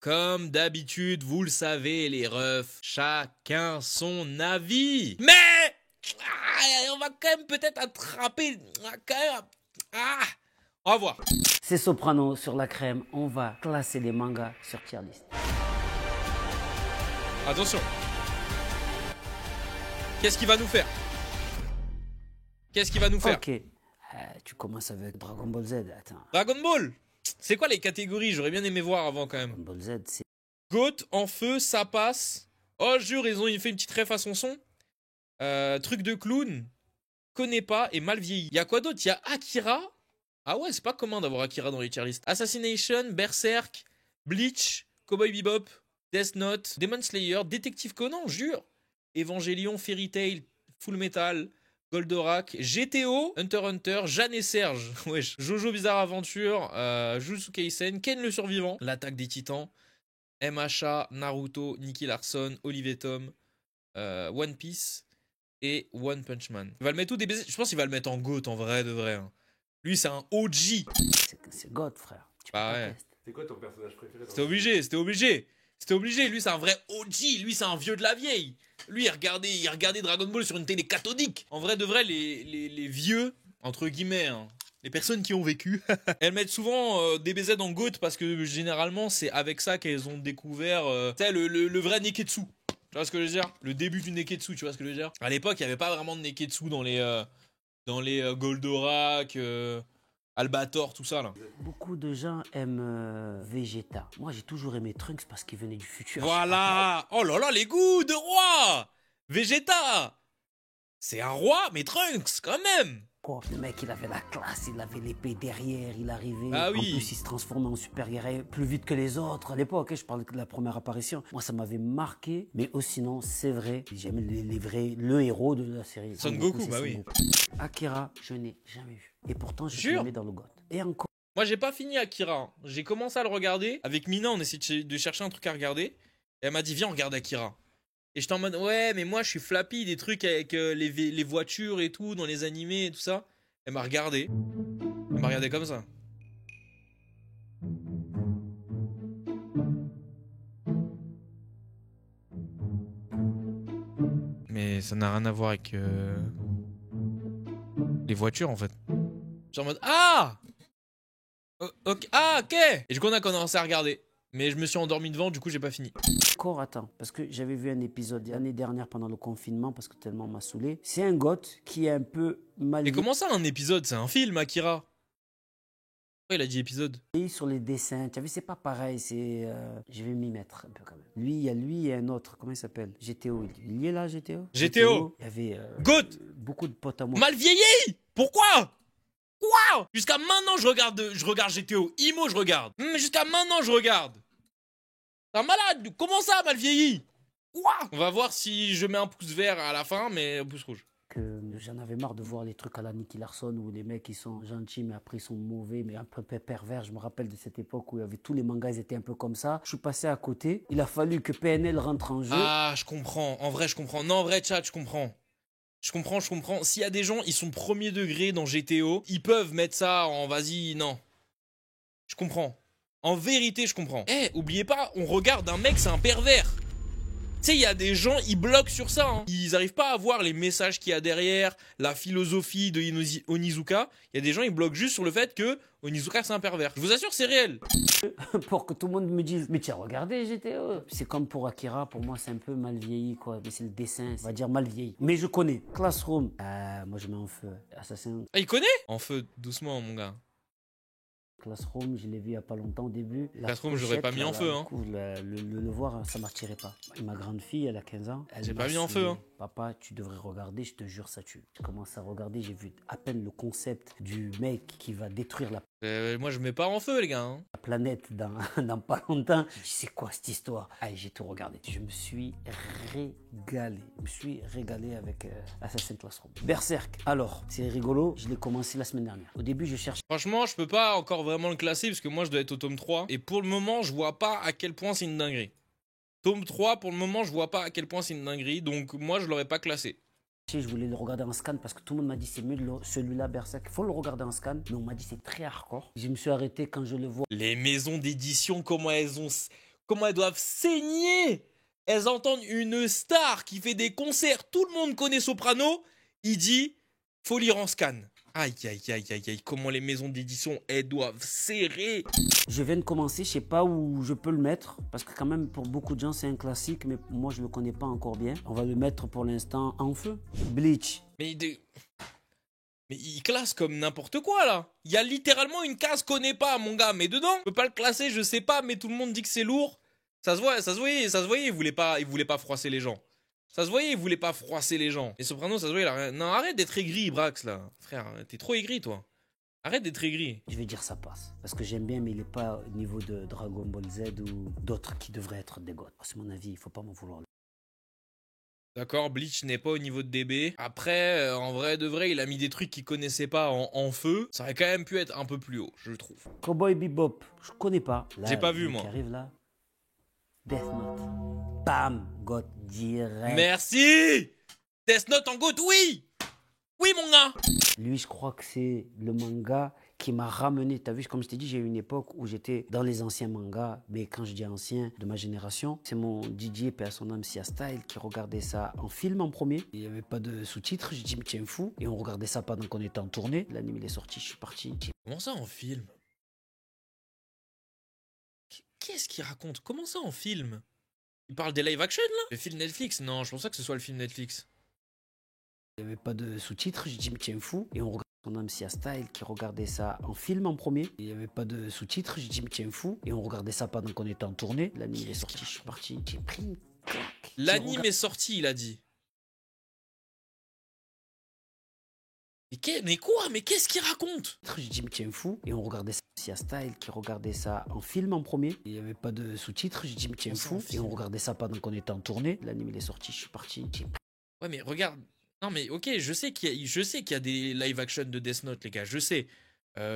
Comme d'habitude, vous le savez les refs, chacun son avis. Mais on va quand même peut-être attraper... on va voir. C'est Soprano sur la crème. On va classer les mangas sur tier list. Attention. Qu'est-ce qu'il va nous faire? Qu'est-ce qu'il va nous faire? Ok. Tu commences avec Dragon Ball Z. Attends. Dragon Ball. C'est quoi les catégories? J'aurais bien aimé voir avant quand même. Dragon Ball Z, c'est... Goat, en feu, ça passe. Oh, jure, ils ont fait une petite ref à son son. Truc de clown. Connais pas et mal vieilli. Il y a quoi d'autre? Il y a Akira. Ah ouais, c'est pas commun d'avoir Akira dans les tier list. Assassination, Berserk, Bleach, Cowboy Bebop, Death Note, Demon Slayer, Détective Conan, jure. Evangelion, Fairy Tail, Full Metal, Goldorak, GTO, Hunter x Hunter, Jeanne et Serge, wesh, Jojo Bizarre Adventure, Jujutsu Kaisen, Ken le Survivant, L'Attaque des Titans, MHA, Naruto, Nicky Larson, Olive et Tom, One Piece et One Punch Man. Il va le mettre où des baisers? Je pense qu'il va le mettre en GOAT en vrai de vrai. Hein. Lui c'est un OG. C'est God, frère. Tu peux Bah pas ouais. tester. C'est quoi ton personnage préféré? C'était obligé, c'était obligé. C'était obligé, lui c'est un vrai OG, lui c'est un vieux de la vieille. Lui il regardait Dragon Ball sur une télé cathodique. En vrai de vrai, les vieux, entre guillemets, hein, les personnes qui ont vécu, elles mettent souvent DBZ en GOAT parce que généralement c'est avec ça qu'elles ont découvert le vrai Neketsu. Tu vois ce que je veux dire? Le début du Neketsu, tu vois ce que je veux dire? À l'époque, il n'y avait pas vraiment de Neketsu dans les Goldorak, Albator, tout ça là. Beaucoup de gens aiment Vegeta. Moi, j'ai toujours aimé Trunks parce qu'il venait du futur. Voilà. Oh là là, les goûts de roi. Vegeta. C'est un roi, mais Trunks, quand même. Oh, le mec, il avait la classe, il avait l'épée derrière, il arrivait. Ah oui. En plus, il se transformait en super guerrier plus vite que les autres. À l'époque, je parle de la première apparition. Moi, ça m'avait marqué. Mais aussi, non, c'est vrai. J'aime le héros de la série. Son Goku, bah oui. Akira, je n'ai jamais vu. Et pourtant, je Jure. le mets dans le GOT. Et encore. Moi, j'ai pas fini Akira. Hein. J'ai commencé à le regarder. Avec Mina, on essayait de chercher un truc à regarder. Et elle m'a dit, viens, on regarde Akira. Et j'étais en mode, ouais, mais moi, je suis flappy des trucs avec les voitures et tout, dans les animés et tout ça. Elle m'a regardé. Elle m'a regardé comme ça. Mais ça n'a rien à voir avec les voitures en fait. Genre en mode, ah, ok, ah, ok. Et du coup on a commencé à regarder. Mais je me suis endormi devant, du coup j'ai pas fini. Encore, attends, parce que j'avais vu un épisode l'année dernière pendant le confinement, parce que tellement m'a saoulé. C'est un GOT qui est un peu mal Mais comment ça un épisode? C'est un film, Akira. Pourquoi il a dit épisode? vieilli sur les dessins. Tu as vu, c'est pas pareil. Je vais m'y mettre un peu quand même. Lui, il y a lui et un autre. Comment il s'appelle? GTO. Il y est là, GTO? GTO. Il y avait GOAT. beaucoup de potes à moi. Mal vieilli. Pourquoi? Quoi? Jusqu'à maintenant je regarde GTO. Imo je regarde. Mais jusqu'à maintenant je regarde. T'es un malade. Comment ça mal vieilli? Quoi? On va voir si je mets un pouce vert à la fin, mais un pouce rouge. Que j'en avais marre de voir les trucs à la Nicky Larson où les mecs ils sont gentils mais après ils sont mauvais mais un peu pervers. Je me rappelle de cette époque où il y avait tous les mangas, ils étaient un peu comme ça. Je suis passé à côté. Il a fallu que PNL rentre en jeu. Ah, je comprends. En vrai, je comprends. Non, en vrai, chat, je comprends. Je comprends. S'il y a des gens, ils sont premier degré dans GTO, ils peuvent mettre ça en vas-y, non. Je comprends. En vérité, je comprends. Eh, oubliez pas, on regarde un mec, c'est un pervers. Tu sais, il y a des gens, ils bloquent sur ça. Hein. Ils arrivent pas à voir les messages qu'il y a derrière, la philosophie de Onizuka. Il y a des gens, ils bloquent juste sur le fait que Onizuka, c'est un pervers. Je vous assure, c'est réel. Pour que tout le monde me dise mais tiens, regardez GTO. C'est comme pour Akira, pour moi c'est un peu mal vieilli quoi. Mais c'est le dessin, on va dire mal vieilli. Mais je connais. Classroom. Moi je mets en feu. Assassin. Ah, il connaît? En feu, doucement, mon gars. Classroom, je l'ai vu il n'y a pas longtemps au début. Classroom, je l'aurais pas mis en feu. Hein. Le voir, ça ne m'attirait pas. Et ma grande fille, elle a 15 ans. J'ai pas mis en feu. Hein. Papa, tu devrais regarder, je te jure, ça tue. Je commence à regarder, j'ai vu à peine le concept du mec qui va détruire la moi, je mets pas en feu, les gars. Hein. planète dans pas longtemps. Je dis, c'est quoi cette histoire? Allez, j'ai tout regardé. Je me suis régalé. Je me suis régalé avec Assassin's Classroom. Berserk, alors, c'est rigolo. Je l'ai commencé la semaine dernière. Au début, je cherchais. Franchement, je peux pas encore vraiment le classer parce que moi, je dois être au tome 3. Et pour le moment, je vois pas à quel point c'est une dinguerie. Tome 3, pour le moment, je vois pas à quel point c'est une dinguerie. Donc, moi, je l'aurais pas classé. Je voulais le regarder en scan parce que tout le monde m'a dit c'est mieux celui-là Berserk. Il faut le regarder en scan. Mais on m'a dit c'est très hardcore. Je me suis arrêté quand je le vois. Les maisons d'édition, comment elles ont comment elles doivent saigner. Elles entendent une star qui fait des concerts, tout le monde connaît Soprano, il dit « faut lire en scan ». Aïe, aïe, aïe, aïe, aïe, comment les maisons d'édition, elles doivent serrer. Je viens de commencer, je sais pas où je peux le mettre, parce que quand même pour beaucoup de gens c'est un classique, mais moi je le connais pas encore bien. On va le mettre pour l'instant en feu. Bleach. Mais il classe comme n'importe quoi là. Il y a littéralement une case connaît pas mon gars, mais dedans, je peux pas le classer, je sais pas, mais tout le monde dit que c'est lourd. Ça se voyait, il voulait pas froisser les gens. Ça se voyait, il voulait pas froisser les gens. Et Soprano, ça se voyait là. Non, arrête d'être aigri, Brax là. Frère, t'es trop aigri toi. Arrête d'être aigri. Je vais dire ça passe, parce que j'aime bien, mais il est pas au niveau de Dragon Ball Z ou d'autres qui devraient être des gods. C'est mon avis, il faut pas m'en vouloir. D'accord, Bleach n'est pas au niveau de DB. Après, en vrai de vrai, il a mis des trucs qu'il connaissait pas en feu. Ça aurait quand même pu être un peu plus haut, je trouve. Cowboy Bebop, je connais pas. J'ai pas vu, moi. Qui arrive là. Death Note. Bam, God direct. Merci. Death Note en GOAT, oui. Oui, mon gars. Lui, je crois que c'est le manga qui m'a ramené. T'as vu, comme je t'ai dit, j'ai eu une époque où j'étais dans les anciens mangas. Mais quand je dis ancien, de ma génération, c'est mon DJ, paix à son âme, Sia Style, qui regardait ça en film en premier. Il n'y avait pas de sous-titres. J'ai dit, mais tiens, fou. Et on regardait ça pendant qu'on était en tournée. L'anime, il est sorti, je suis parti. Comment ça en film? Qu'est-ce qu'il raconte? Comment ça en film? Il parle des live action là? Le film Netflix? Non, je pense pas que ce soit le film Netflix. Il n'y avait pas de sous-titres. J'ai dit, mais tiens, fou. Et on regardait son âme, Sia Style, qui regardait ça en film en premier. Il n'y avait pas de sous-titres. J'ai dit, mais tiens, fou. Et on regardait ça pendant qu'on était en tournée. L'anime, il est sorti, je suis parti. J'ai pris une claque. L'anime est sorti, il a dit. Mais quoi? Mais qu'est-ce qu'il raconte? J'ai dit, mais tiens, fou. Et on regardait ça. Sia Style qui regardait ça en film en premier. Il n'y avait pas de sous-titres. J'ai dit, mais tiens, fou. Et on regardait ça pendant qu'on était en tournée. L'anime, il est sorti, je suis parti. Ouais, mais regarde. Non, mais ok, je sais qu'il y a des live action de Death Note, les gars. Je sais.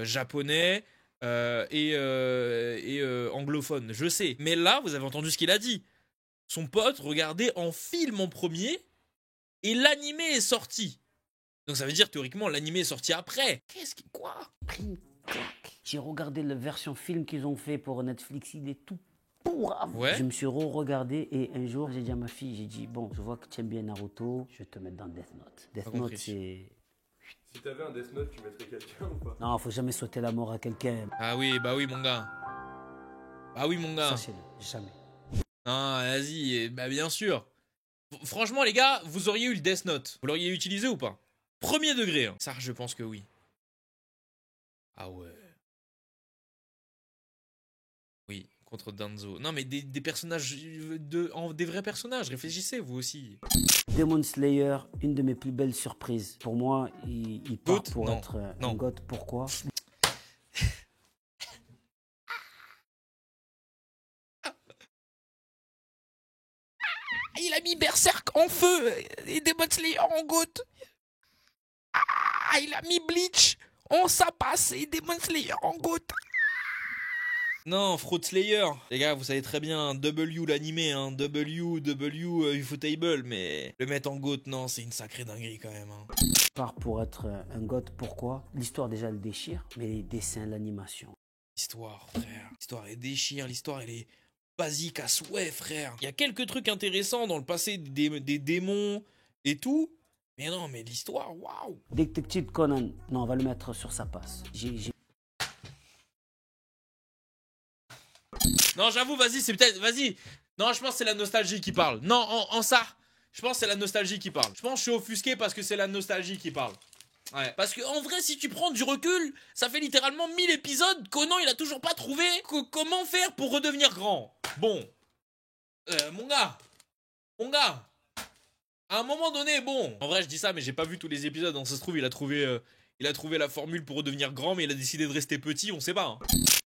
Japonais et anglophone. Je sais. Mais là, vous avez entendu ce qu'il a dit. Son pote regardait en film en premier et l'animé est sorti. Donc ça veut dire théoriquement l'animé est sorti après. Quoi? J'ai regardé la version film qu'ils ont fait pour Netflix, il est tout pourrave. Ouais. Je me suis re-regardé et un jour j'ai dit à ma fille, j'ai dit bon, je vois que tu aimes bien Naruto, je vais te mettre dans Death Note. Death Note c'est... Si t'avais un Death Note, tu mettrais quelqu'un ou pas? Non, faut jamais souhaiter la mort à quelqu'un. Ah oui, bah oui mon gars. Bah oui mon gars. Sachez-le, jamais. Ah vas-y, bah bien sûr. Franchement les gars, vous auriez eu le Death Note. Vous l'auriez utilisé ou pas? Premier degré, hein. Ça je pense que oui. Ah ouais. Oui, contre Danzo. Non mais des personnages, des vrais personnages, réfléchissez vous aussi. Demon Slayer, une de mes plus belles surprises. Pour moi, il part Goat? pour Non. être Non. un goth. Pourquoi? Il a mis Berserk en feu et Demon Slayer en GOAT. Ah, il a mis Bleach en Sapass et Demon Slayer en GOAT. Non, Fruit Slayer. Les gars, vous savez très bien, W l'animé, hein. W Ufotable, mais le mettre en GOAT, non, c'est une sacrée dinguerie quand même. Hein. Il part pour être un goth. Pourquoi? L'histoire déjà le déchire, mais les dessins, l'animation. L'histoire, frère. L'histoire, elle déchire, l'histoire, elle est basique à souhait, frère. Il y a quelques trucs intéressants dans le passé des démons et tout. Mais non, mais l'histoire, waouh. Detective Conan, non, on va le mettre sur sa passe. Non, j'avoue, vas-y, c'est peut-être... Vas-y. Non, je pense que c'est la nostalgie qui parle. Non, en ça, je pense que c'est la nostalgie qui parle. Je pense que je suis offusqué parce que c'est la nostalgie qui parle. Ouais. Parce que en vrai, si tu prends du recul, ça fait littéralement 1000 épisodes. Conan, il a toujours pas trouvé comment faire pour redevenir grand. Bon. Mon gars. À un moment donné, bon. En vrai, je dis ça, mais j'ai pas vu tous les épisodes. Ça se trouve, il a trouvé la formule pour redevenir grand, mais il a décidé de rester petit, on sait pas. Hein.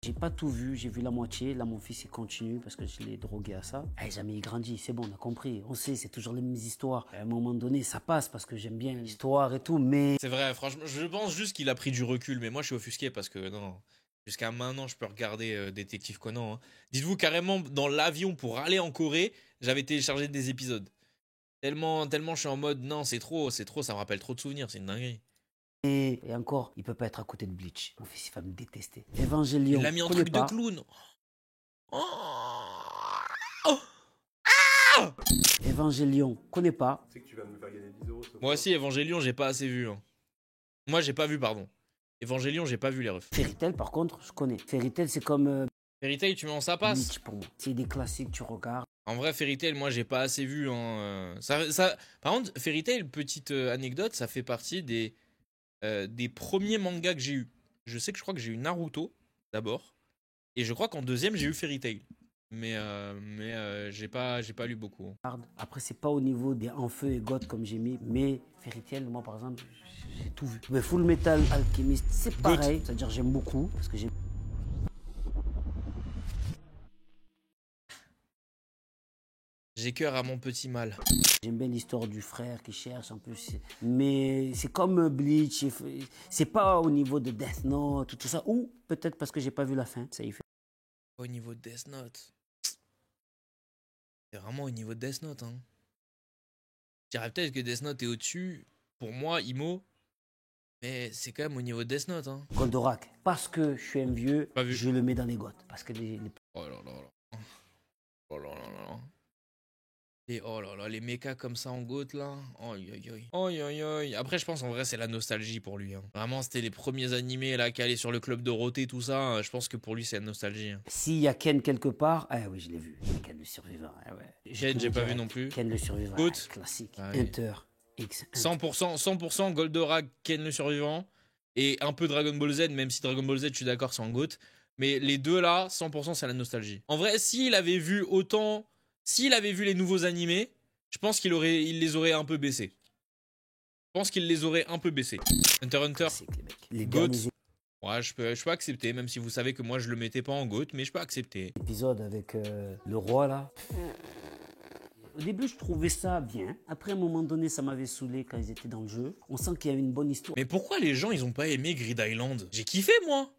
J'ai pas tout vu, j'ai vu la moitié. Là, mon fils, il continue parce que je l'ai drogué à ça. Jamais il grandit, c'est bon, on a compris. On sait, c'est toujours les mêmes histoires. À un moment donné, ça passe parce que j'aime bien l'histoire et tout, mais... C'est vrai, franchement, je pense juste qu'il a pris du recul, mais moi, je suis offusqué parce que, non, jusqu'à maintenant, je peux regarder Détective Conan. Hein. Dites-vous, carrément, dans l'avion pour aller en Corée, j'avais téléchargé des épisodes. Tellement je suis en mode, non, c'est trop, ça me rappelle trop de souvenirs, c'est une dinguerie. Et encore, il peut pas être à côté de Bleach. Mon fils, il va me détester. Evangelion, il l'a mis en truc de clown. Oh, Oh. Ah. Evangelion, connais pas. Tu sais que tu vas me faire gagner 10 euros. Moi aussi, Evangelion, j'ai pas assez vu. Hein. Moi, j'ai pas vu, pardon. Evangelion, j'ai pas vu les refs. Fairy Tail, par contre, je connais. Fairy Tail, c'est comme Fairy Tail, tu mets en ça passe. Bleach pour moi. C'est des classiques, tu regardes. En vrai, Fairy Tail, moi, j'ai pas assez vu. Hein. Par contre, Fairy Tail, petite anecdote, ça fait partie des premiers mangas que j'ai eu. Je sais que je crois que j'ai eu Naruto d'abord, et je crois qu'en deuxième j'ai eu Fairy Tail. Mais j'ai pas lu beaucoup. Après, c'est pas au niveau des Enfeu et God comme j'ai mis, mais Fairy Tail, moi par exemple, j'ai tout vu. Mais Full Metal Alchemist, c'est pareil. C'est-à-dire j'aime beaucoup parce que j'aime. J'ai cœur à mon petit mal. J'aime bien l'histoire du frère qui cherche en plus. Mais c'est comme Bleach. C'est pas au niveau de Death Note, tout ça. Ou peut-être parce que j'ai pas vu la fin. Ça y fait. Au niveau de Death Note. C'est vraiment au niveau de Death Note. Hein. Je dirais peut-être que Death Note est au-dessus. Pour moi, Imo. Mais c'est quand même au niveau de Death Note. Hein. Goldorak. Parce que je suis un vieux, je le mets dans les goths. Parce que Oh là là là. Oh là là là. Et oh là là, les mechas comme ça en GOAT là. Aïe aïe aïe. Aïe aïe aïe. Après, je pense en vrai, c'est la nostalgie pour lui. Hein. Vraiment, c'était les premiers animés là qui allaient sur le club Dorothée, tout ça. Je pense que pour lui, c'est la nostalgie. Hein. S'il y a Ken quelque part, ah oui, je l'ai vu. Ken le survivant. Ah ouais. Ken, j'ai pas vu non plus. Ken le survivant. GOAT. Ah, classique. Ah, oui. Hunter X. 100% Goldorak, Ken le survivant. Et un peu Dragon Ball Z, même si Dragon Ball Z, je suis d'accord, c'est en GOAT. Mais les deux là, 100% c'est la nostalgie. En vrai, s'il avait vu autant. S'il avait vu les nouveaux animés. Je pense il les aurait un peu baissés. Je pense qu'il les aurait un peu baissés. Hunter x Hunter, les GOAT. Ouais, je peux accepter, même si vous savez que moi je le mettais pas en GOAT, mais je peux accepter. L'épisode avec le roi là. Au début, je trouvais ça bien. Après, à un moment donné, ça m'avait saoulé quand ils étaient dans le jeu. On sent qu'il y avait une bonne histoire. Mais pourquoi les gens ils ont pas aimé Grid Island? J'ai kiffé moi.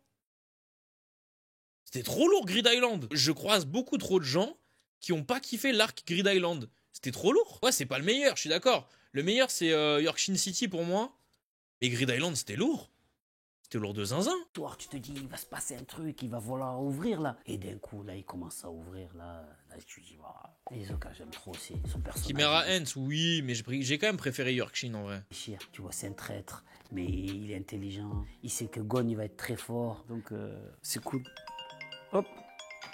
C'était trop lourd Grid Island. Je croise beaucoup trop de gens qui ont pas kiffé l'arc Grid Island. C'était trop lourd. Ouais, c'est pas le meilleur, je suis d'accord. Le meilleur, c'est Yorkshire City pour moi. Et Grid Island, c'était lourd. C'était lourd de zinzin. Toi, tu te dis, il va se passer un truc, il va vouloir ouvrir là. Et d'un coup, là, il commence à ouvrir là. Là, tu dis, voilà. Les Oka, j'aime trop aussi son personnage. Chimera Ants, oui, mais j'ai quand même préféré Yorkshire en vrai. Tu vois, c'est un traître, mais il est intelligent. Il sait que Gon, il va être très fort. Donc, c'est cool. Hop.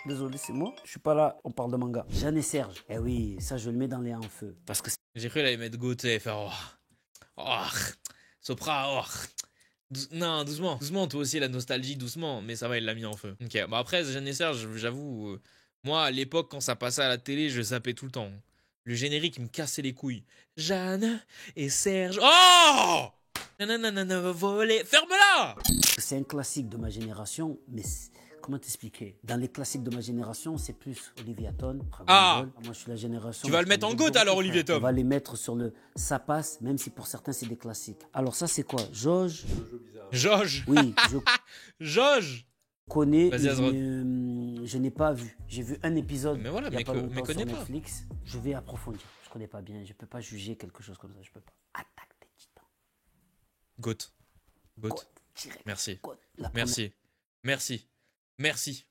Désolé, c'est moi. Je suis pas là, on parle de manga. Jeanne et Serge. Eh oui, ça, je le mets dans les en feu. Parce que j'ai cru qu'il allait mettre Gauthier et faire Sopra, non, doucement. Doucement, toi aussi, la nostalgie, doucement. Mais ça va, il l'a mis en feu. Ok, bah après, Jeanne et Serge, j'avoue, moi, à l'époque, quand ça passait à la télé, je zappais tout le temps. Le générique, il me cassait les couilles. Jeanne et Serge. Oh! Nanana, voler. Ferme-la! C'est un classique de ma génération, mais comment t'expliquer? Dans les classiques de ma génération, c'est plus Olivier Aton, Dragon Ball. Moi, je suis la génération. Tu vas le mettre en GOAT alors, Olivier Tom. On va les mettre sur le ça passe, même si pour certains c'est des classiques. Alors ça, c'est quoi? Jauge. Jauge. Oui, je Jauge. connais. Je n'ai pas vu. J'ai vu un épisode. Mais voilà, il y a pas longtemps sur pas. Netflix. Je vais approfondir. Je connais pas bien. Je peux pas juger quelque chose comme ça. Je peux pas. Attaque des Titans. GOAT. GOAT. Merci. Merci. Merci. Merci.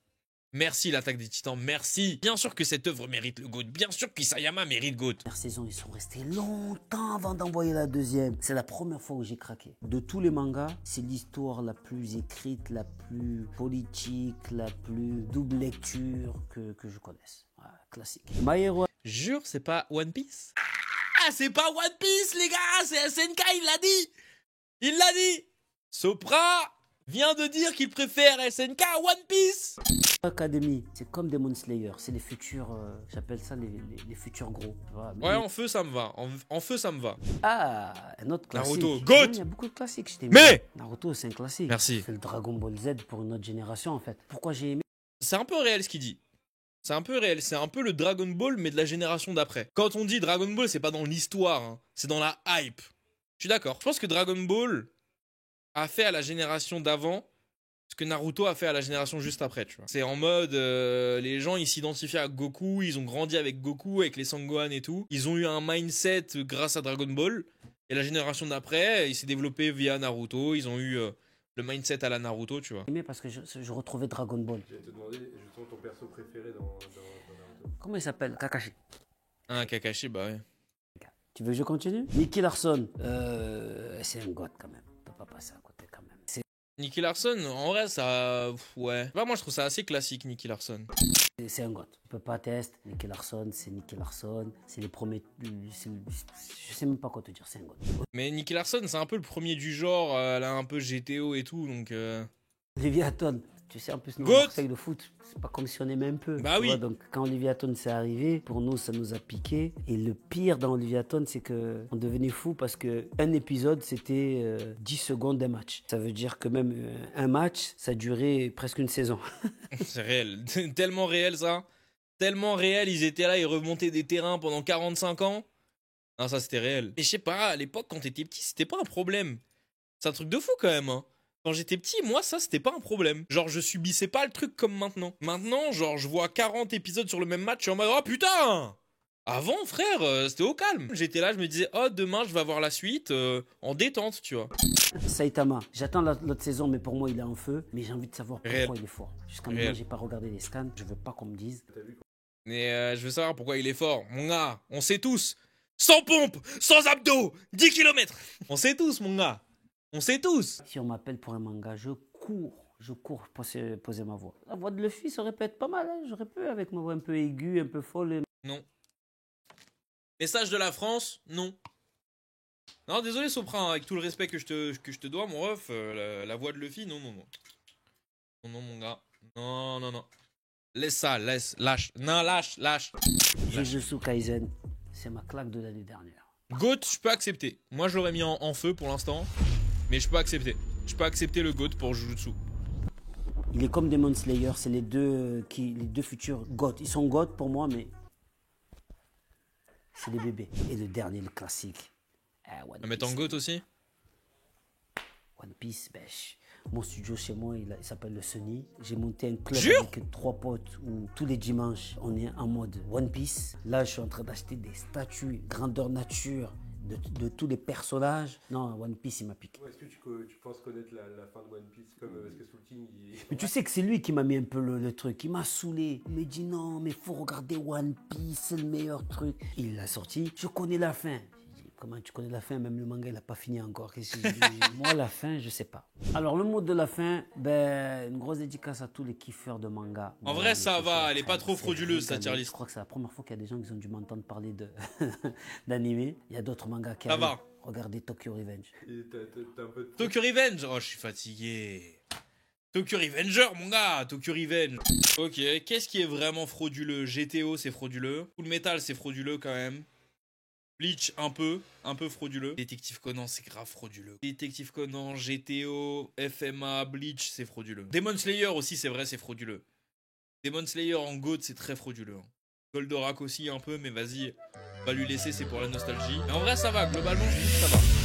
Merci l'attaque des Titans, merci. Bien sûr que cette œuvre mérite le GOAT, bien sûr qu'Isayama mérite GOAT. La première saison, ils sont restés longtemps avant d'envoyer la deuxième. C'est la première fois où j'ai craqué. De tous les mangas, c'est l'histoire la plus écrite, la plus politique, la plus double lecture que je connaisse. Voilà, classique. My Hero. Jure, c'est pas One Piece? Ah, c'est pas One Piece, les gars, c'est SNK, il l'a dit. Il l'a dit. Sopra vient de dire qu'il préfère SNK à One Piece. Academy, c'est comme Demon Slayer, c'est les futurs, j'appelle ça les futurs gros. Voilà. Ouais, en feu ça me va, en feu ça me va. Ah, un autre classique. Naruto, GOAT. Il y a beaucoup de classiques, je t'ai mis. Mais Naruto, c'est un classique. Merci. C'est le Dragon Ball Z pour une autre génération en fait. Pourquoi j'ai aimé? C'est un peu réel ce qu'il dit. C'est un peu réel, c'est un peu le Dragon Ball mais de la génération d'après. Quand on dit Dragon Ball, c'est pas dans l'histoire, hein. C'est dans la hype. Je suis d'accord. Je pense que Dragon Ball a fait à la génération d'avant ce que Naruto a fait à la génération juste après, tu vois. C'est en mode, les gens, ils s'identifiaient à Goku, ils ont grandi avec Goku, avec les Sangohan et tout. Ils ont eu un mindset grâce à Dragon Ball. Et la génération d'après, il s'est développé via Naruto. Ils ont eu le mindset à la Naruto, tu vois. Parce que je retrouvais Dragon Ball. Je vais te demander justement ton perso préféré dans Naruto. Comment il s'appelle? Kakashi. Ah, Kakashi, bah ouais. Tu veux que je continue? Nicky Larson. C'est un god quand même. On peut pas passer à côté quand même. Nicky Larson, en vrai, ça... Ouais. Bah, moi, je trouve ça assez classique, Nicky Larson. C'est un god. Tu peux pas tester. Nicky Larson, c'est Nicky Larson. C'est les premiers... Je sais même pas quoi te dire, c'est un god. Mais Nicky Larson, c'est un peu le premier du genre. Elle a un peu GTO et tout, donc... Olivier Hatton. Tu sais, en plus, nous, Goat. Marseille, le foot, c'est pas comme si on aimait un peu. Bah tu oui. vois, donc, quand Olivier Hatton s'est arrivé, pour nous, ça nous a piqué. Et le pire dans Olivier Hatton, c'est qu'on devenait fou parce qu'un épisode, c'était 10 secondes d'un match. Ça veut dire que même un match, ça durait presque une saison. C'est réel. Tellement réel, ça. Tellement réel, ils étaient là, ils remontaient des terrains pendant 45 ans. Non, ça, c'était réel. Et je sais pas, à l'époque, quand t'étais petit, c'était pas un problème. C'est un truc de fou, quand même, hein. Quand j'étais petit, moi, ça, c'était pas un problème. Genre, je subissais pas le truc comme maintenant. Maintenant, genre, je vois 40 épisodes sur le même match, je suis en mode, oh putain! Avant, frère, c'était au calme. J'étais là, je me disais, oh, demain, je vais voir la suite, en détente, tu vois. Saitama, j'attends l'autre saison, mais pour moi, il est en feu. Mais j'ai envie de savoir pourquoi Réel. il est fort. Jusqu'à maintenant, j'ai pas regardé les scans. Je veux pas qu'on me dise. Mais je veux savoir pourquoi il est fort. Mon gars, on sait tous. Sans pompe, sans abdos, 10 km. On sait tous, mon gars. On sait tous. Si on m'appelle pour un manga, je cours pour poser ma voix. La voix de Luffy, ça aurait pu être pas mal. Hein. J'aurais pu, avec ma voix un peu aiguë, un peu folle. Non. Message de la France, non. Non, désolé Sopran, avec tout le respect que je te dois, mon ref, la voix de Luffy, non, non, non. Non, non, mon gars. Non, non, non. Laisse ça, laisse, lâche. Non, lâche. Jujutsu Kaisen, c'est ma claque de l'année dernière. GOAT, je peux accepter. Moi, je l'aurais mis en feu pour l'instant. Mais je peux accepter. Je peux accepter le GOAT pour Jujutsu. Il est comme Demon Slayer, c'est les deux futurs GOAT. Ils sont GOAT pour moi, mais c'est des bébés. Et le dernier, le classique. On mettre en GOAT aussi. One Piece, mon studio chez moi, il s'appelle le Sony. J'ai monté un club avec 3 potes où tous les dimanches, on est en mode One Piece. Là, je suis en train d'acheter des statues grandeur nature de tous les personnages. Non, One Piece, il m'a piqué. Est-ce que tu penses connaître la fin de One Piece comme parce que Soul King Mais tu sais que c'est lui qui m'a mis un peu le truc. Il m'a saoulé. Il me dit non, mais faut regarder One Piece, c'est le meilleur truc. Il l'a sorti. Je connais la fin. Comment tu connais la fin? Même le manga, il n'a pas fini encore. Moi, la fin, je sais pas. Alors, le mot de la fin, une grosse dédicace à tous les kiffeurs de manga. En vrai, ça va. Elle est pas trop frauduleuse, sa tier list. Je crois que c'est la première fois qu'il y a des gens qui ont dû m'entendre parler d'animé. Il y a d'autres mangas qui arrivent. Ça va. Regardez Tokyo Revenge. Tokyo Revenge? Oh, je suis fatigué. Tokyo Revenger, mon gars. Tokyo Revenge. Ok, qu'est-ce qui est vraiment frauduleux? GTO, c'est frauduleux. Full Metal, c'est frauduleux quand même. Bleach, un peu frauduleux. Détective Conan, c'est grave frauduleux. Détective Conan, GTO, FMA, Bleach, c'est frauduleux. Demon Slayer aussi, c'est vrai, c'est frauduleux. Demon Slayer en GOAT, c'est très frauduleux. Goldorak aussi un peu, mais vas-y, on va lui laisser, c'est pour la nostalgie. Mais en vrai, ça va, globalement, je trouve que ça va.